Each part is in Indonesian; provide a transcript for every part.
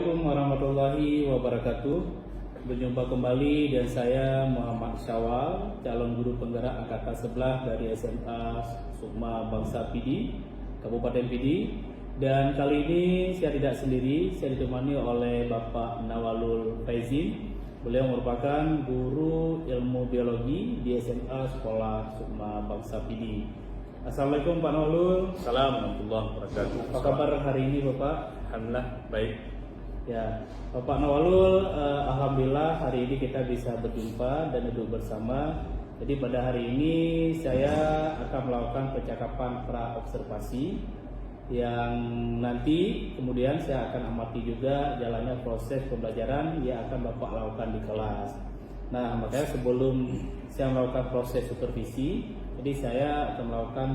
Assalamualaikum warahmatullahi wabarakatuh. Berjumpa kembali dan saya Muhammad Syawal, calon guru penggerak angkatan 11 dari SMA Sukma Bangsa Pidi, Kabupaten Pidi. Dan kali ini saya tidak sendiri, saya ditemani oleh Bapak Nawalul Faizin. Beliau merupakan guru ilmu biologi di SMA Sekolah Sukma Bangsa Pidi. Assalamualaikum Pak Nawalul. Assalamualaikum warahmatullahi wabarakatuh. Apa kabar hari ini Bapak? Alhamdulillah baik. Ya, Bapak Nawalul, alhamdulillah hari ini kita bisa berjumpa dan duduk bersama. Jadi pada hari ini saya akan melakukan percakapan pra-observasi yang nanti kemudian saya akan amati juga jalannya proses pembelajaran yang akan Bapak lakukan di kelas. Nah, makanya sebelum saya melakukan proses supervisi, jadi saya akan melakukan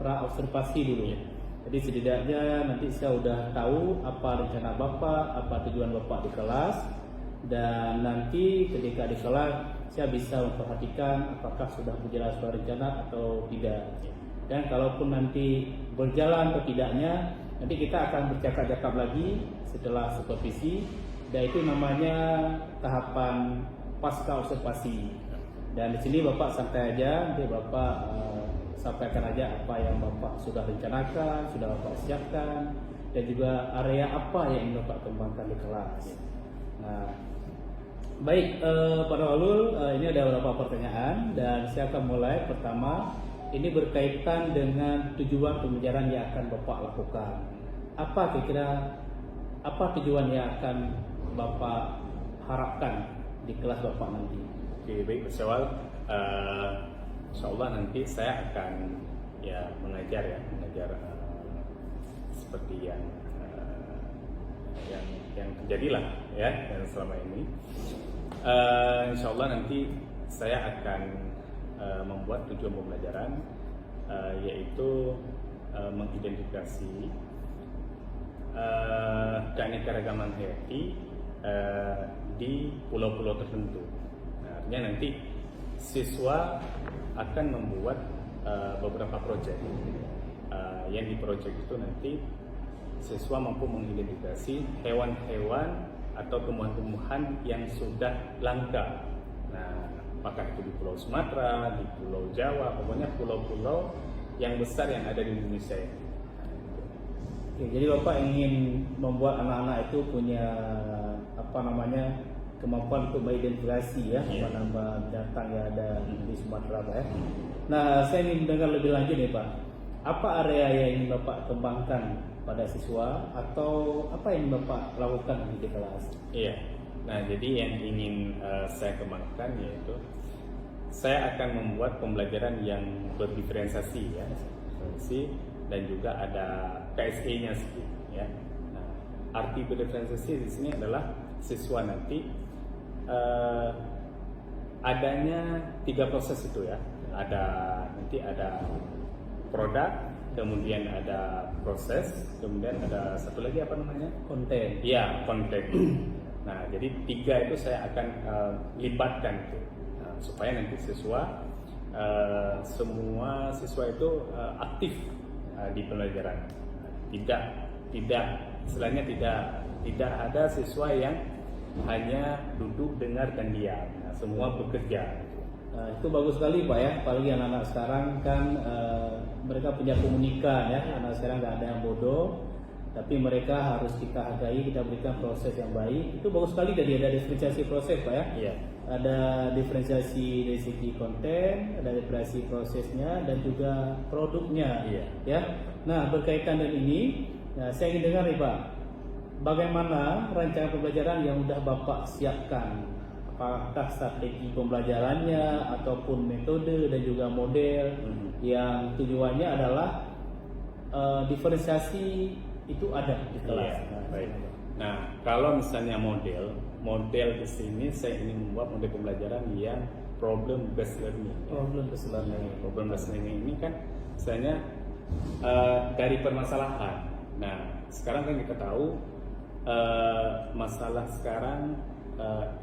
pra-observasi dulu. Jadi setidaknya nanti saya sudah tahu apa rencana Bapak, apa tujuan Bapak di kelas, dan nanti ketika di kelas saya bisa memperhatikan apakah sudah berjalan sesuai rencana atau tidak. Dan kalaupun nanti berjalan atau tidaknya, nanti kita akan bercakap-cakap lagi setelah supervisi, dan itu namanya tahapan pasca observasi. Dan di sini Bapak santai aja, nanti Bapak sampaikan aja apa yang Bapak sudah rencanakan, sudah Bapak siapkan, dan juga area apa yang ingin Bapak kembangkan di kelas. Nah, baik Pak Nawalul, ini ada beberapa pertanyaan dan saya akan mulai. Pertama, ini berkaitan dengan tujuan pembelajaran yang akan Bapak lakukan. Apa kira-kira tujuan yang akan Bapak harapkan di kelas Bapak nanti? Oke, baik Mas Syawal. Insyaallah nanti saya akan mengajar seperti yang terjadilah yang selama ini. Insyaallah nanti saya akan membuat tujuan pembelajaran yaitu mengidentifikasi keanekaragaman hayati di pulau-pulau tertentu. Nah, artinya nanti siswa akan membuat beberapa proyek yang di proyek itu nanti siswa mampu mengidentifikasi hewan-hewan atau tumbuhan-tumbuhan yang sudah langka. Nah, apakah itu di Pulau Sumatera, di Pulau Jawa, pokoknya pulau-pulau yang besar yang ada di Indonesia ini. Oke, jadi Bapak ingin membuat anak-anak itu punya kemampuan untuk mengidentifikasi nama-nama binatang yang ada di Sumatera, Pak ya. Nah, saya ingin dengar lebih lanjut nih Pak. Apa area yang ingin Bapak kembangkan pada siswa atau apa yang Bapak lakukan di kelas? Iya. Nah, jadi yang ingin saya kembangkan yaitu saya akan membuat pembelajaran yang berdiferensiasi dan juga ada KSE-nya sedikit ya. Nah, arti berdiferensiasi di sini adalah siswa nanti adanya 3 proses itu ya. Nanti ada produk, kemudian ada proses, kemudian ada satu lagi apa namanya? Konten. Iya, konten. Nah, jadi 3 itu saya akan libatkan itu supaya nanti semua siswa itu aktif di pembelajaran. Istilahnya tidak ada siswa yang hanya duduk, dengar dan diam. Nah, semua bekerja. Itu bagus sekali Pak ya, apalagi anak-anak sekarang kan mereka punya komunika ya. Anak sekarang nggak ada yang bodoh, tapi mereka harus kita hargai, kita berikan proses yang baik. Itu bagus sekali, dari ada diferensiasi proses Pak ya. Iya. Ada diferensiasi dari segi konten, ada diferensiasi prosesnya dan juga produknya. Iya. Ya. Nah, berkaitan dengan ini, saya ingin dengar nih Pak, bagaimana rancangan pembelajaran yang sudah Bapak siapkan? Apakah strategi pembelajarannya ataupun metode dan juga model yang tujuannya adalah diferensiasi itu ada di kelas? Iya, baik. Nah, kalau misalnya model di sini saya ingin membuat model pembelajaran yang problem based learning. Problem based learning ini kan misalnya dari permasalahan. Nah, sekarang kan kita tahu masalah sekarang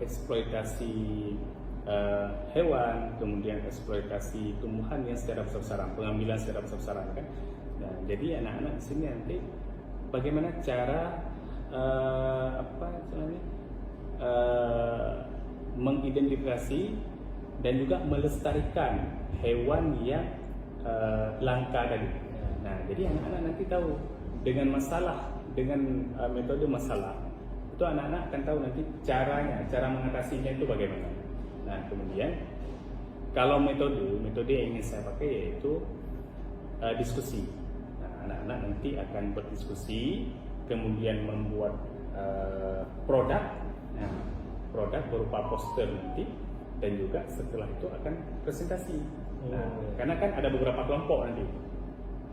eksploitasi hewan, kemudian eksploitasi tumbuhan yang secara besar-besaran, pengambilan secara besar-besaran kan. Nah, jadi anak-anak di sini nanti bagaimana cara apa istilahnya, mengidentifikasi dan juga melestarikan hewan yang langka tadi. Nah, jadi anak-anak nanti tahu dengan metode masalah itu anak-anak akan tahu nanti cara mengatasinya itu bagaimana. Nah, kemudian kalau metode yang ingin saya pakai yaitu diskusi. Nah, anak-anak nanti akan berdiskusi, kemudian membuat produk, produk berupa poster nanti, dan juga setelah itu akan presentasi. Nah, karena kan ada beberapa kelompok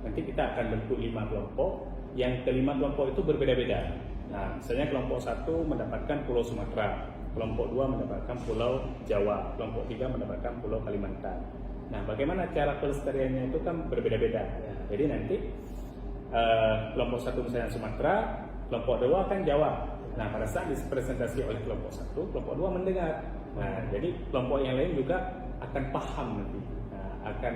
nanti kita akan bentuk 5 kelompok, yang kelima kelompok itu berbeda-beda. Nah, misalnya kelompok 1 mendapatkan Pulau Sumatera, kelompok 2 mendapatkan Pulau Jawa, kelompok 3 mendapatkan Pulau Kalimantan. Nah, bagaimana cara pelestariannya itu kan berbeda-beda. Jadi nanti kelompok 1 misalnya Sumatera, kelompok 2 kan Jawa. Nah, pada saat dipresentasi oleh kelompok 1, kelompok 2 mendengar. Nah, jadi kelompok yang lain juga akan paham nanti, akan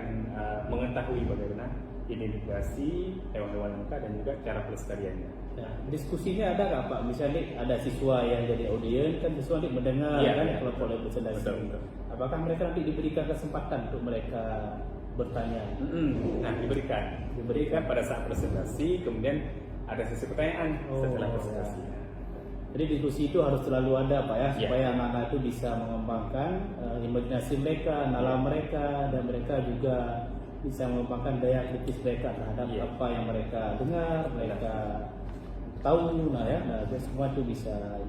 mengetahui bagaimana identifikasi hewan-hewan langka dan juga cara pelestariannya. Nah, diskusinya ada nggak Pak? Misalnya ada siswa yang jadi audiens, kan siswa nanti mendengar kan kelompok lain presentasi. Betul. Apakah mereka nanti diberikan kesempatan untuk mereka bertanya? Nah, diberikan pada saat presentasi, kemudian ada sesi pertanyaan setelah presentasi. Jadi diskusi itu harus selalu ada Pak ya, supaya anak-anak itu bisa mengembangkan imajinasi mereka, nalar mereka, dan mereka juga bisa mengembangkan daya kritis mereka terhadap apa yang mereka dengar, mereka tahu. Nah, semua itu bisa.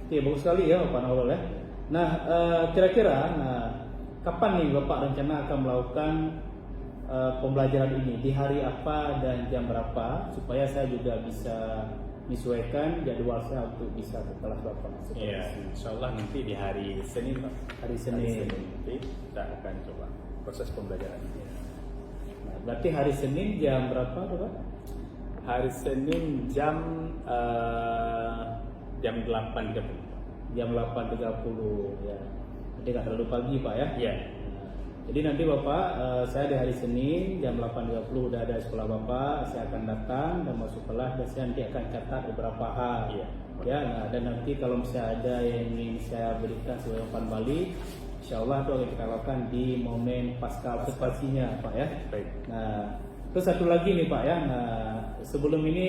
Oke, bagus sekali ya Pak Naurul ya. Nah, kira-kira, kapan nih Bapak rencana akan melakukan pembelajaran ini? Di hari apa dan jam berapa? Supaya saya juga bisa menyesuaikan jadwal saya untuk bisa ke kelas Bapak. Iya, insyaallah nanti di hari Senin Pak. Hari Senin nanti kita akan coba proses pembelajaran ini. Nah, berarti hari Senin jam berapa Pak? Hari Senin jam 8.30. Jam 8.30 ya. Jadi nggak terlalu pagi Pak ya? Iya. Jadi nanti Bapak, saya di hari Senin jam 8.30 udah ada sekolah Bapak, saya akan datang dan masuk kelas dan saya nanti akan catat beberapa hal. Iya. Ya, dan nanti kalau misalnya ada yang ingin saya berikan sebagai umpan balik, insya Allah itu akan kita lakukan di momen pasca observasinya Pak ya. Baik. Nah, terus satu lagi nih Pak ya. Nah, sebelum ini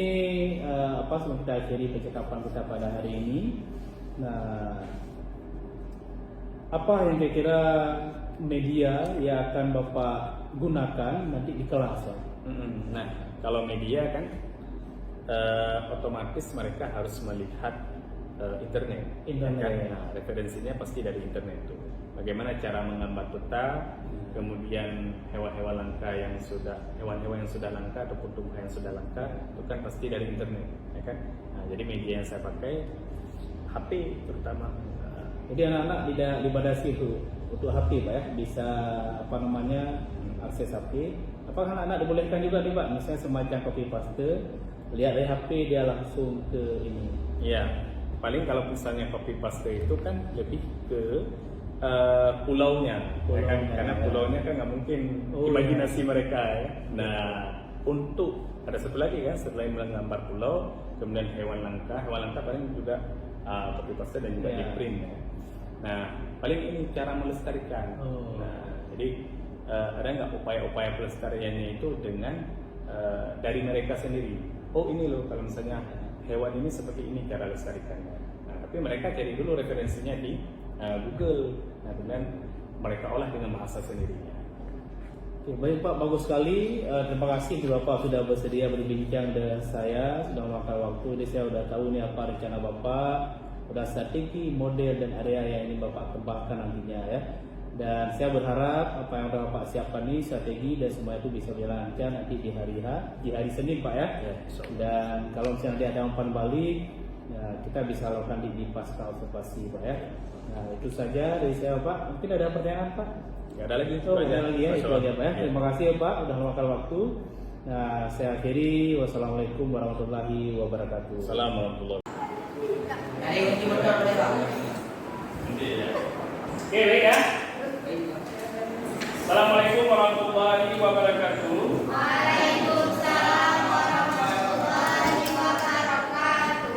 sebelum kita akhiri percakapan kita pada hari ini, nah, apa yang kira-kira media yang akan Bapak gunakan nanti di kelas Pak? Nah, kalau media kan otomatis mereka harus melihat internet. Kan? Nah, referensinya pasti dari internet itu. Bagaimana cara menggambar peta, kemudian hewan-hewan yang sudah langka ataupun tumbuhan yang sudah langka itu kan pasti dari internet, ya kan? Nah, jadi media yang saya pakai HP terutama. Jadi anak-anak tidak dibatasi itu untuk HP Pak ya, bisa akses HP. Apakah anak-anak dibolehkan juga nih Pak, misalnya semacam copy paste, lihat dari HP dia langsung ke ini? Iya, paling kalau misalnya copy paste itu kan lebih ke pulaunya, ya kan? Karena pulaunya kan nggak mungkin imajinasi mereka ya. Nah, untuk ada satu lagi kan, setelah menggambar pulau, kemudian hewan langka paling juga copy paste dan juga di print ya. Nah, paling ini cara melestarikan. Nah, jadi ada nggak upaya-upaya pelestariannya itu dengan dari mereka sendiri. Oh ini loh, kalau misalnya hewan ini seperti ini cara lestarikannya. Nah, tapi mereka cari dulu referensinya di Google. Nah, kemudian mereka olah dengan bahasa sendirinya. Oke, baik Pak, bagus sekali. Terima kasih Bapak sudah bersedia berbincang dengan saya, sudah meluangkan waktu. Jadi saya sudah tahu nih apa rencana Bapak, sudah strategi, model dan area yang ingin Bapak kembangkan nantinya ya. Dan saya berharap apa yang sudah Bapak siapkan ini strategi dan semua itu bisa berjalan nanti di hari Senin Pak ya. Dan kalau misalnya ada umpan balik, ya, kita bisa lakukan di pasca observasi Pak ya. Nah, itu saja dari saya Pak. Mungkin ada pertanyaan Pak? Nggak ada lagi. Itu aja Pak ya. Terima kasih ya Pak sudah meluangkan waktu. Nah, saya akhiri. Wassalamualaikum warahmatullahi wabarakatuh. Assalamualaikum. Oke, baik ya. Assalamualaikum warahmatullahi wabarakatuh. Waalaikumsalam warahmatullahi wabarakatuh.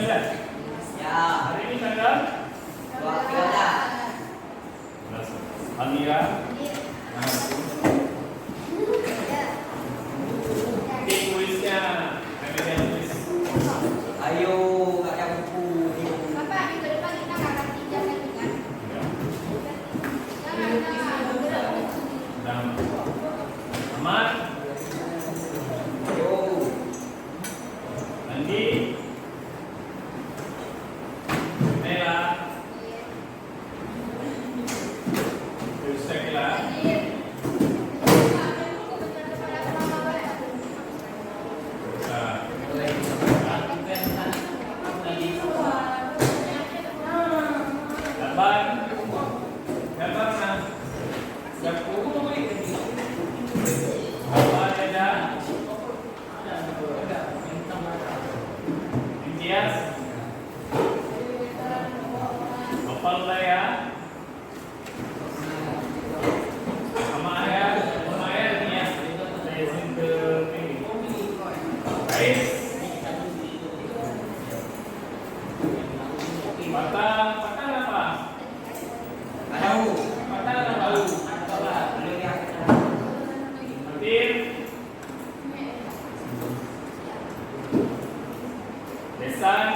sembilan. Hari ini tanggal Amira. Kuisnya, kuis. Ayo, ada buku. Bapak, minggu depan kita nggak akan pinjam lagi kan? Dan Ahmad, Ayo. Andi, Nela, Yusakila, Laban, Laban na, Gapu, Laban ada, Indias, Opalaya, Amaya ni ya, izin ke ini, Ais, Patang apa? Ayo. Patang apa? Martin, Desan,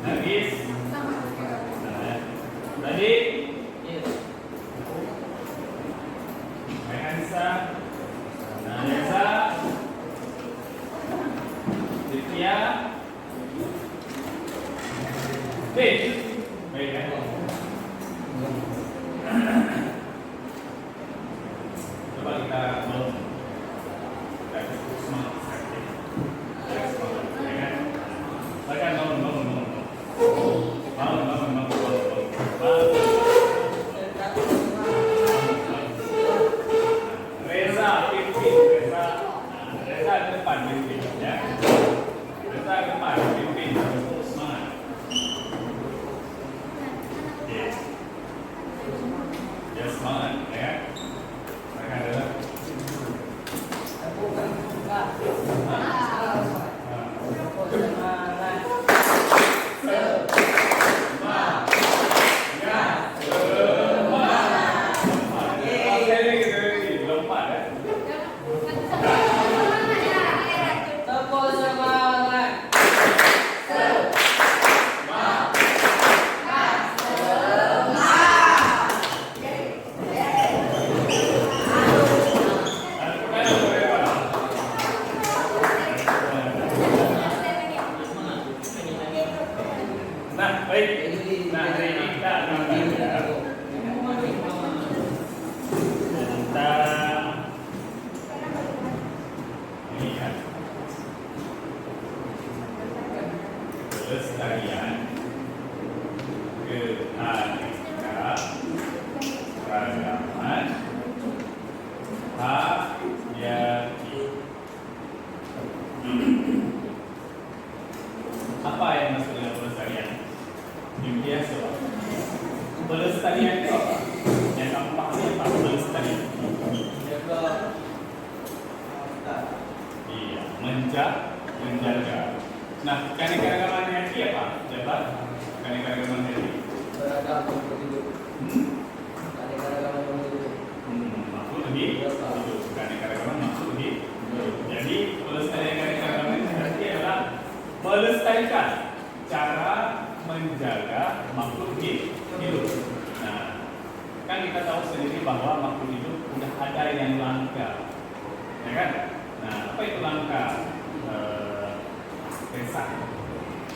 Nagis, tadi, Mayansa, Nayasa, Ditya, baik kan? Coba kita mau cukup semangat sekali. Semangat, ya kan? Silakan bangun. Reza pimpin, Reza ke depan pimpin, ya. Reza ke depan pimpin, semangat. Oke. Ya semangat, ya. Mereka adalah Tepuk semangat. Nah, baik. Nah, hari ini kita akan belajar tentang ini kan pelestarian keanekaragaman hayati. Apa yang maksud dengan pelestarian? Biasa. Pelestarian itu apa? Yang kamu pahami apa pelestarian? Iya, menjaga. Nah, keanekaragaman hayati apa? Jabat keanekaragaman hayati. Beragam hidup. Makhluk hidup. Keanekaragaman makhluk hidup. Jadi pelestarian keanekaragaman hayati adalah melestarikan cara menjaga makhluk hidup. Nah, kan kita tahu sendiri bahwa makhluk hidup sudah ada yang langka, ya kan? Nah, apa itu langka? Pesak.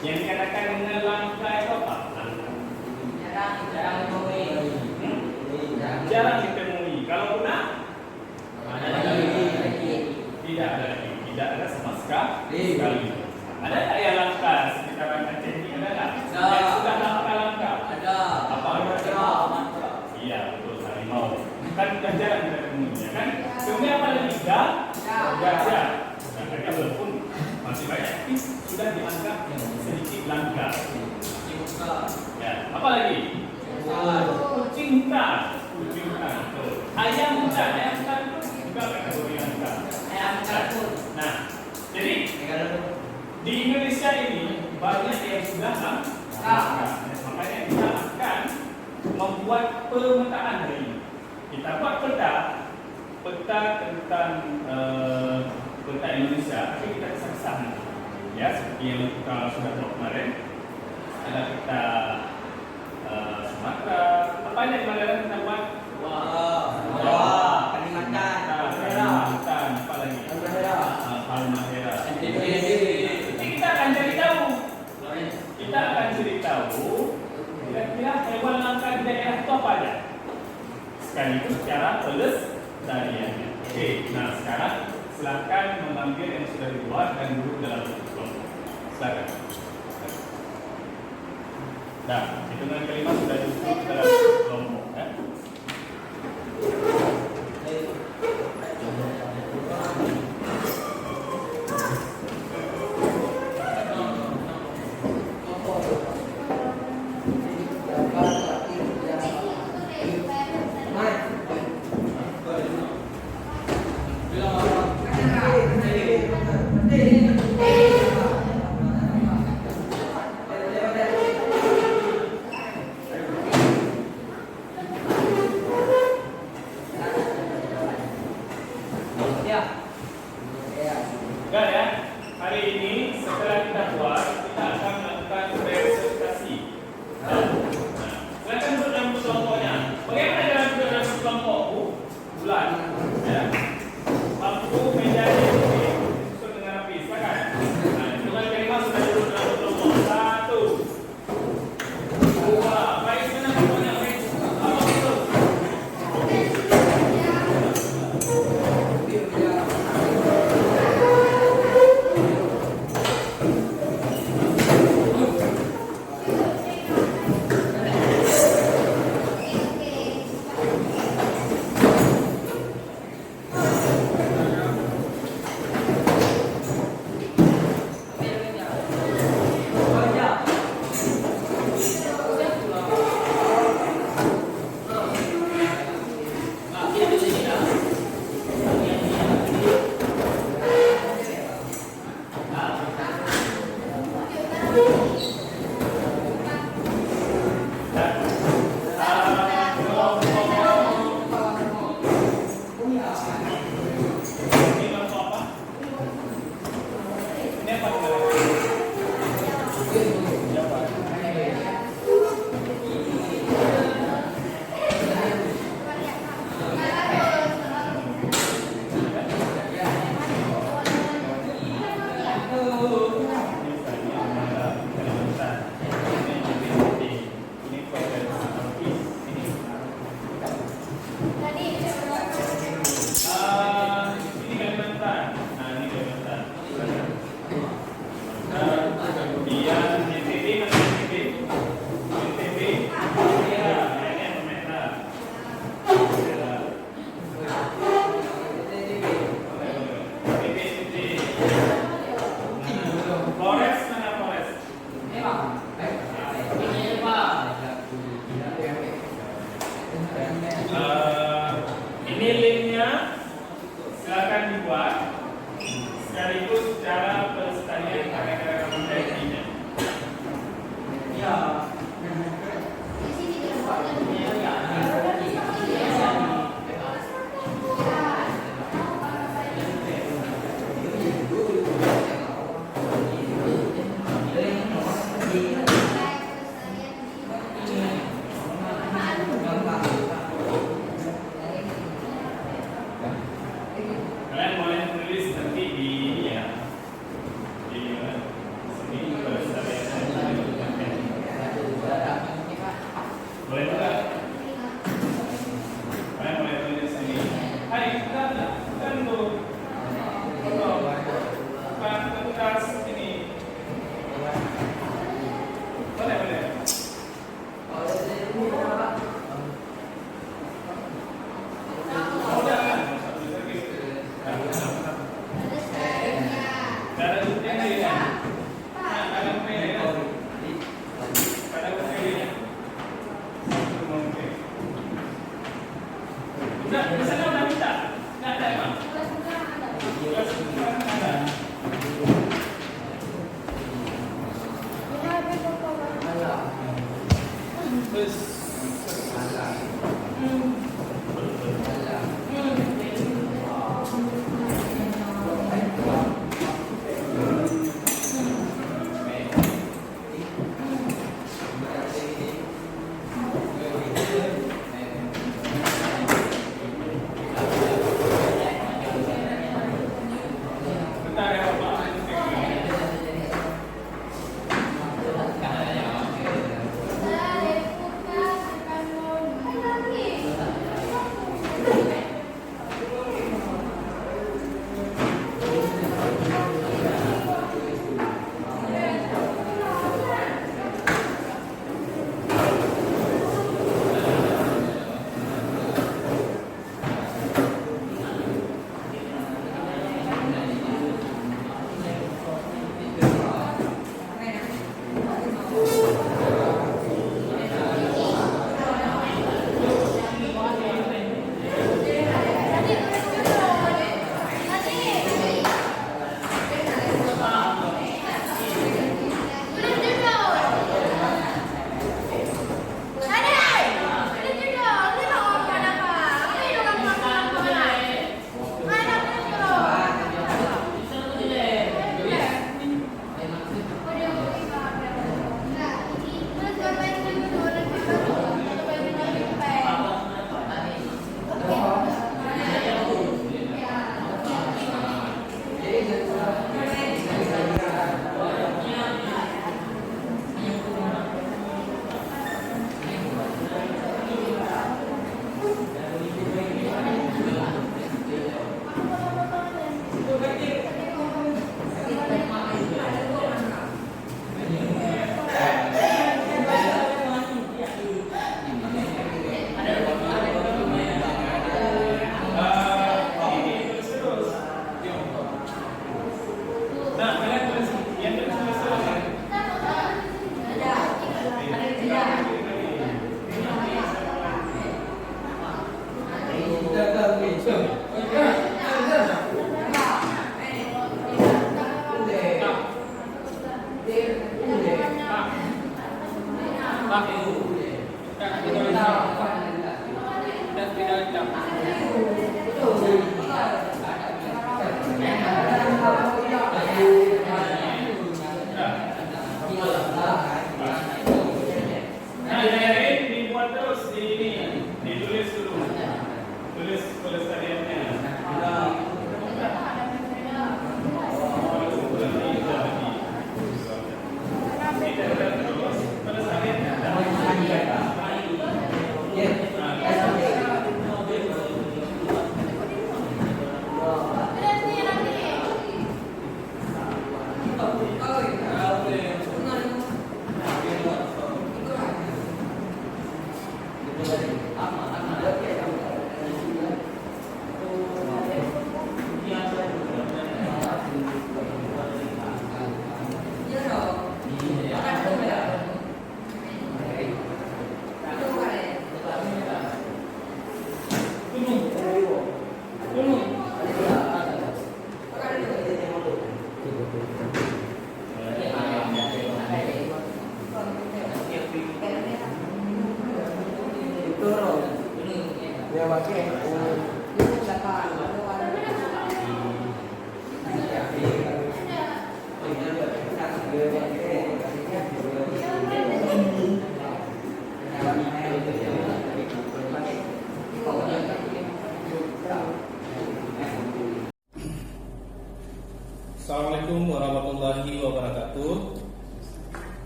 Yang dikatakan dengan langka itu apa? Jarang ditemui. Jarang ditemui. Kalau punah, Ada lagi. tidak ada lagi. Tidak ada sama sekali. Ada tak yang langka sekitaran Aceh ini? Ada tak? Ada. Yang sudah langka. Ada. Apa? Mantra. Iya, betul, harimau. Kan sudah jarang kita temui, ya kan? Kemudian apa lagi? Gajah. Nah, gajah walaupun masih banyak, tapi sudah dianggap sedikit langka. Ya, apa lagi? Kucing hutan. Betul. Ayam hutan itu juga kategori langka. Ayam kartun. Nah, jadi di sudah makanya kita akan membuat pemetaan hari ini. Kita buat peta tentang peta Indonesia, tapi kita kesah ya, seperti yang kita sudah buat kemarin. Ada peta Sumatera, apa yang kemarin kita buat? Kalimantan, apa lagi? Halmahera. Jadi kita akan cari tahu. Kira-kira hewan langka di daerah itu apa aja? Sekaligus secara pelestariannya. Oke, nah sekarang silakan memanggil yang sudah dibuat dan duduk dalam kelompok. Silakan. Nah, hitungan kelima sudah duduk dalam kelompok. Ya. Enggak ya, hari ini setelah kita buat, kita akan melakukan presentasi. Nah, silakan duduk dalam kelompoknya. Bagaimana dalam duduk dalam kelompok? Bulan, ya. Lampu meja ini disusun dengan rapi. Silakan. Nah, hitungan kelima sudah duduk dalam kelompok. 1, 2, baik mana kelompoknya? Baik. Apa itu? Ini linknya silakan dibuat sekaligus cara pelestarian karya-karya kontemporernya. Ya. Di sini dibuat. Kalian boleh tulis nanti di ini ya, di sini pelestarian. Boleh juga. Kalian boleh tulis sini. Hai, kan tuh. Bukan tugas ini. Boleh, boleh. Ada Assalamualaikum warahmatullahi wabarakatuh.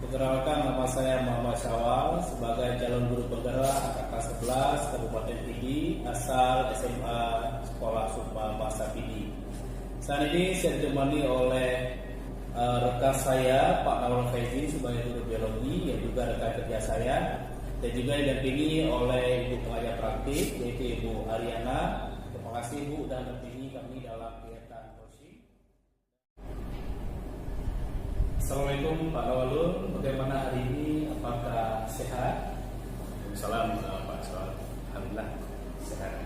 Perkenalkan, nama saya Muhammad Syawal sebagai calon guru penggerak AKK 11 Kabupaten Pidi, asal SMA Sekolah Sumpah Bahasa Pidi. Saat ini saya ditemani oleh rekan saya Pak Nawal Faizi sebagai guru biologi, yang juga rekan kerja saya, dan juga didampingi oleh Ibu pengajar praktik yaitu Ibu Ariana. Terima kasih Bu dan dampingi kami dalam kegiatan coaching. Assalamualaikum Pak Nawalul, bagaimana hari ini? Apakah sehat? Salam Pak Soal. Alhamdulillah sehat.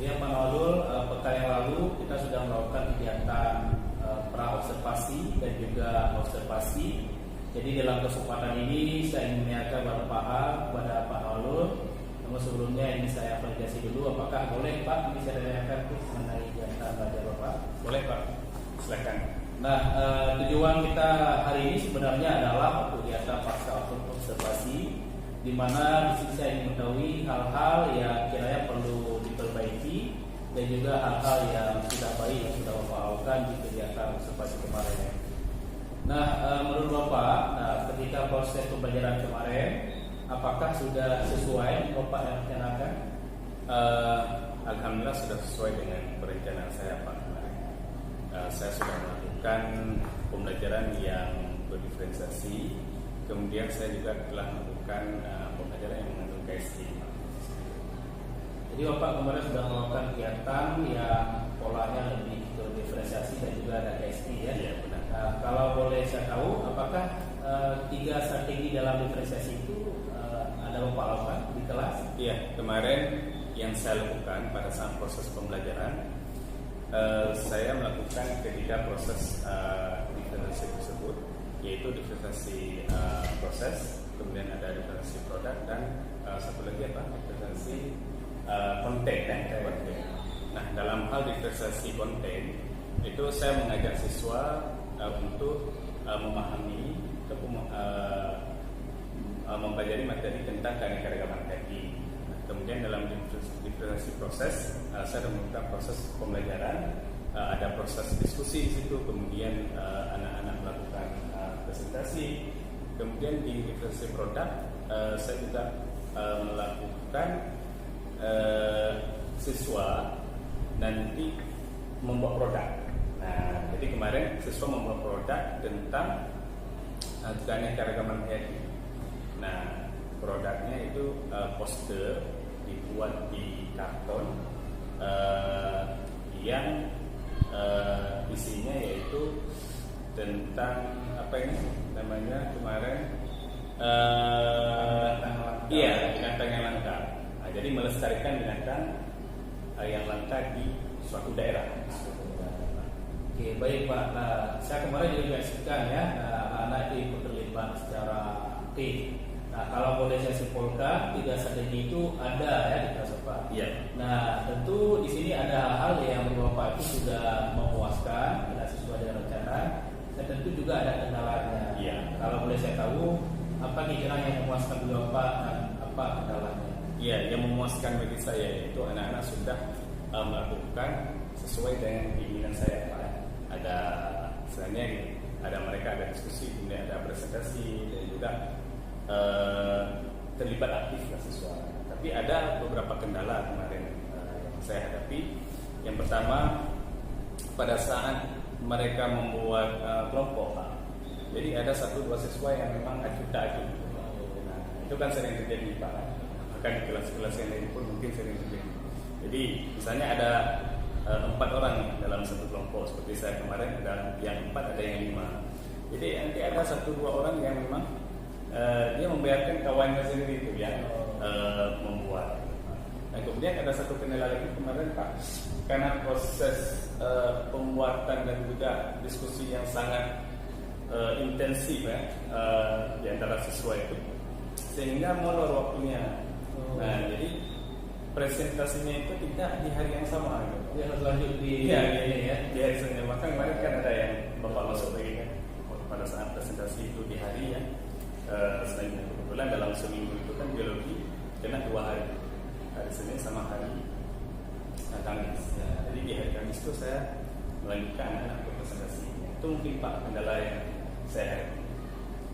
Ya Pak Nawalul, pekan yang lalu kita sudah melakukan kegiatan pra-observasi dan juga observasi. Jadi dalam kesempatan ini saya ingin menanyakan beberapa hal kepada Pak Nawalul. Namun sebelumnya ini saya validasi dulu, apakah boleh Pak bisa ditanyakan mengenai kegiatan belajar Bapak? Boleh Pak, silakan. Nah, tujuan kita hari ini sebenarnya adalah kegiatan pasca observasi, di mana di sini saya ingin mengetahui hal-hal yang kiranya perlu diperbaiki dan juga hal-hal yang tidak baik yang sudah Bapak lakukan di kegiatan observasi kemarin. Nah, menurut Bapak, ketika proses pembelajaran kemarin, apakah sudah sesuai Bapak yang rencanakan? Alhamdulillah sudah sesuai dengan perencanaan saya Pak. Saya sudah melakukan pembelajaran yang berdiferensiasi. Kemudian saya juga telah melakukan pembelajaran yang mengandung KST. Jadi Bapak kemarin sudah melakukan kegiatan yang polanya lebih berdiferensiasi dan juga ada KST ya? Iya benar. Nah, kalau boleh saya tahu, apakah 3 strategi dalam diferensiasi itu ada Bapak lakukan di kelas? Iya, kemarin yang saya lakukan pada saat proses pembelajaran, saya melakukan ketiga proses diferensiasi tersebut, yaitu diferensiasi proses, kemudian ada diferensiasi produk, dan satu lagi apa? Diferensiasi konten. Nah, dalam hal diferensiasi konten itu saya mengajak siswa untuk memahami atau mempelajari materi tentang keanekaragaman hayati. Kemudian dalam diferensiasi proses, saya melakukan proses pembelajaran, ada proses diskusi di situ, kemudian anak-anak melakukan presentasi. Kemudian di diferensiasi produk, saya juga melakukan siswa nanti membuat produk. Nah, jadi kemarin siswa membuat produk tentang keanekaragaman hayati. Nah, produknya itu poster dibuat di karton yang isinya yaitu tentang apa ini namanya kemarin binatang yang langka. Nah, jadi melestarikan binatang yang langka di suatu daerah. Oke, baik Pak. Nah, saya kemarin juga menyaksikan ya, anak itu terlibat secara aktif. Nah, kalau boleh saya simpulkan, 3 strategi itu ada ya di kelas Bapak. Iya. Nah, tentu di sini ada hal-hal yang menurut Bapak itu sudah memuaskan, tidak sesuai dengan rencana, dan tentu juga ada kendalanya. Iya. Kalau boleh saya tahu, apa kira yang memuaskan bagi Bapak dan apa kendalanya? Iya, yang memuaskan bagi saya itu anak-anak sudah melakukan sesuai dengan keinginan saya Pak. Ada misalnya ada mereka ada diskusi, kemudian ada presentasi, dan juga terlibat aktif lah siswa. Tapi ada beberapa kendala kemarin yang saya hadapi. Yang pertama, pada saat mereka membuat kelompok, jadi ada 1-2 siswa yang memang acuh tak acuh. Nah, itu kan sering terjadi Pak. Bahkan di kelas-kelas yang lain pun mungkin sering terjadi. Jadi misalnya ada 4 orang dalam satu kelompok, seperti saya kemarin ada yang 4, ada yang 5. Jadi nanti ada 1-2 orang yang memang dia membiarkan kawannya sendiri itu yang membuat. Nah, kemudian ada satu kendala lagi kemarin Pak, karena proses pembuatan dan juga diskusi yang sangat intensif ya di antara siswa itu, sehingga molor waktunya. Nah, jadi presentasinya itu tidak di hari yang sama gitu. Dia harus lanjut di Iya, ya. di hari Senin. Bahkan kemarin kan ada yang Bapak masuk lagi kan pada saat presentasi itu di hari ya selanjutnya. Kebetulan dalam seminggu itu kan biologi kena 2 hari, hari Senin sama hari Kamis. Ya, jadi di hari Kamis itu saya melanjutkan anak-anak berpresentasi. Itu mungkin Pak kendala yang saya hadapi.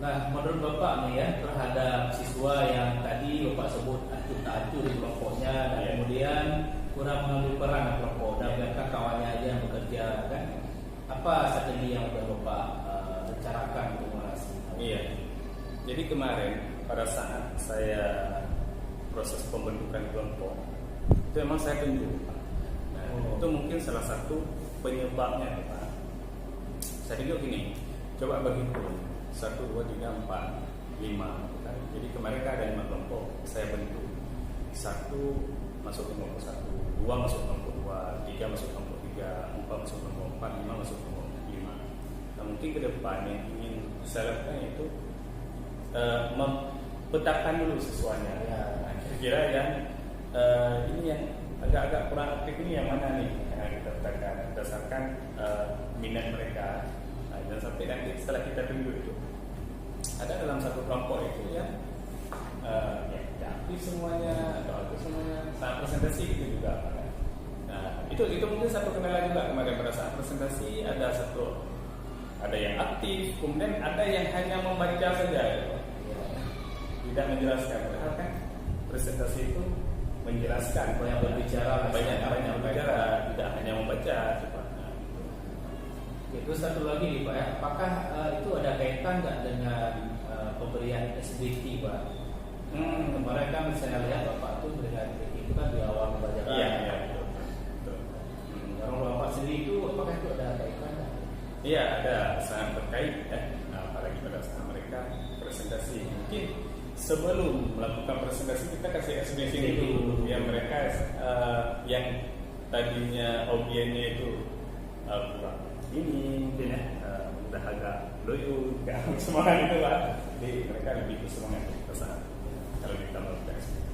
Nah, menurut Bapak nih ya terhadap siswa yang tadi Bapak sebut acuh tak acuh di kelompoknya dan Iya. kemudian kurang mengambil peran di kelompok dan biarkan kawannya aja yang bekerja kan? Apa strategi yang sudah Bapak rencanakan untuk mengatasi? Iya. Jadi kemarin pada saat saya proses pembentukan kelompok itu memang saya tunjuk Pak. Nah, itu mungkin salah satu penyebabnya Pak. Saya tunjuk gini, coba berhitung 1, 2, 3, 4, 5. Jadi kemarin kan ada 5 kelompok saya bentuk. 1 masuk kelompok 1, 2 masuk kelompok 2, 3 masuk kelompok 3, 4 masuk kelompok 4, 5 masuk kelompok 5. Nah, mungkin ke depan yang ingin saya lakukan itu mempetakan dulu siswanya. Nah, kira-kira yang ini yang agak-agak kurang aktif ini yang mana nih? Nah, kita petakan berdasarkan minat mereka. Nah, dan sampai nanti setelah kita tunjuk itu ada dalam satu kelompok itu yang aktif semuanya atau aktif semuanya saat presentasi itu juga. Nah, itu mungkin satu kendala juga kemarin pada saat presentasi ada yang aktif, kemudian ada yang hanya membaca saja, gitu. Tidak menjelaskan. Padahal kan presentasi itu menjelaskan, Banyak berbicara, banyak berbicara, tidak hanya membaca. Itu satu lagi nih Pak ya, apakah itu ada kaitan nggak dengan pemberian SBT Pak? Kemarin kan saya lihat Bapak tuh berikan SBT itu kan di awal pembelajaran. Iya. Kalau Bapak sendiri itu apakah itu ada kaitan? Iya, ada sangat terkait ya. Nah, apalagi pada saat mereka presentasi. Mungkin sebelum melakukan presentasi kita kasih SBT dulu yang mereka yang tadinya objeknya itu kurang ini mungkin ya udah agak loyo, gak semangat itu Pak. Jadi mereka lebih bersemangat pada saat kalau kita melakukan SBT.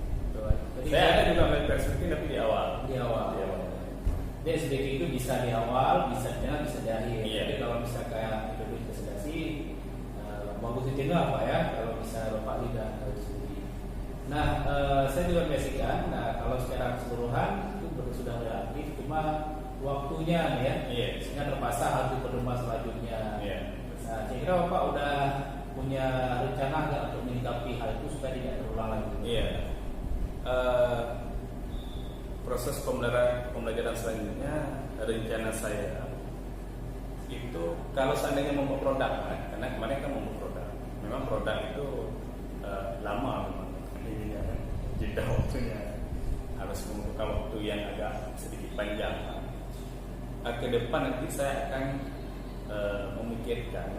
Saya ada juga melakukan SBT tapi di awal. Di awal. Jadi SBT itu bisa di awal, bisa di tengah, bisa di akhir. Iya. Jadi kalau bisa kayak itu presentasi bagus di tengah Pak ya, kalau bisa Bapak tidak harus di. Nah, saya juga menyaksikan. Nah, kalau secara keseluruhan itu sudah aktif, cuma waktunya nih ya, sehingga terpaksa harus diperluas selanjutnya. Iya. Nah, saya kira Bapak udah punya rencana nggak untuk menyikapi hal itu supaya tidak terulang lagi? Iya. Proses pembelajaran selanjutnya rencana saya itu kalau seandainya membuat produk, karena kemarin kan membuat produk, memang produk itu lama memang ininya kan, jeda waktunya harus membutuhkan waktu yang agak sedikit panjang. Ke depan nanti saya akan memikirkan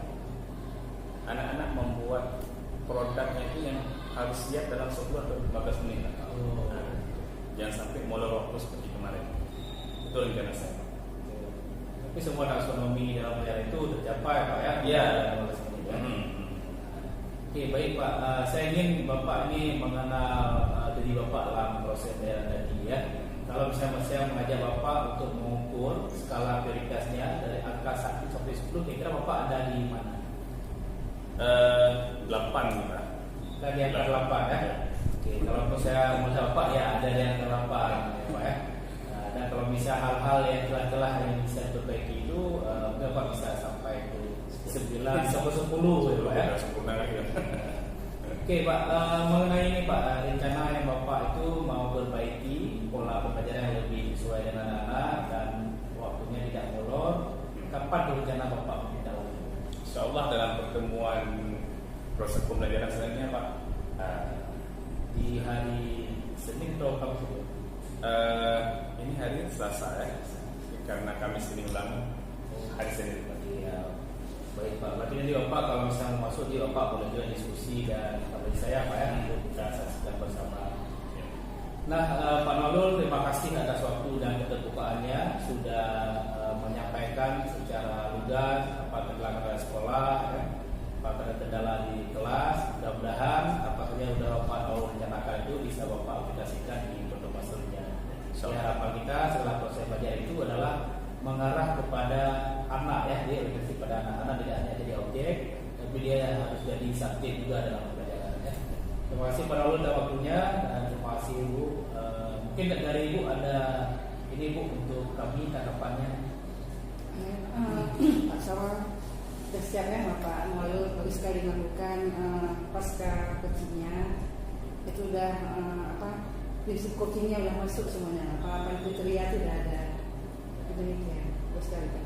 anak-anak membuat produknya itu yang harus siap dalam 10 atau 15 menit. Jangan sampai molor waktu seperti kemarin. Itu rencana saya. Tapi semua taksonomi dalam pelajaran itu tercapai Pak ya? Iya. Oke, baik Pak. Saya ingin Bapak ini mengenal diri Bapak dalam proses pelajaran tadi ya. Kalau misalnya saya mengajak Bapak untuk mengukur skala prioritasnya dari angka 1 sampai 10, kira-kira Bapak ada di mana? 8 Pak. Kan di angka 8 ya? Oke, kalau saya mau Bapak ya ada di angka 8 ya Pak ya. Dan kalau bisa hal-hal yang celah-celah yang bisa diperbaiki itu mungkin Bapak bisa sampai ke 9 sampai 10 ya Pak ya. Sempurna lagi ya. Oke Pak, mengenai ini Pak, rencana yang Bapak itu mau perbaiki pola pembelajaran yang lebih sesuai dengan anak-anak dan waktunya tidak molor. Kapan rencana Bapak tidak molor? Insyaallah dalam pertemuan proses pembelajaran selanjutnya Pak. Di hari Senin atau Kamis? Ini hari Selasa ya, karena Kamis ini ulangan hari Senin. Iya. Baik Pak, berarti nanti Bapak kalau misalnya mau masuk di Bapak boleh juga diskusi dan bagi saya Pak ya untuk kita saksikan bersama. Nah Pak Nurul, terima kasih atas waktu dan keterbukaannya sudah menyampaikan secara lugas apa kendala sekolah, ya, apa kendala di kelas. Mudah-mudahan apa saja sudah Bapak rencanakan itu bisa Bapak aplikasikan di pertemuan selanjutnya. Harapan kita setelah proses belajar itu adalah mengarah kepada anak ya, dia orientasi pada anak-anak, tidak hanya jadi objek, tapi dia harus jadi subjek juga dalam pembelajaran ya. Terima kasih Pak Raul dan waktunya dan terima kasih Ibu. Mungkin dari Ibu ada ini Bu untuk kami tanggapannya. siap ya Bapak Nurul, bagus sekali melakukan pasca coachingnya. Itu udah prinsip coachingnya udah masuk semuanya. Apa kriteria itu udah ada. Demikian, bagus sekali Pak.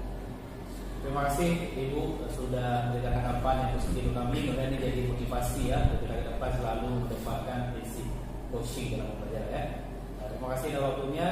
Terima kasih Ibu sudah memberikan tanggapan yang positif untuk kami. Mudah ini jadi motivasi ya untuk kita ke depan selalu mendapatkan prinsip coaching dalam belajar ya. Terima kasih atas waktunya.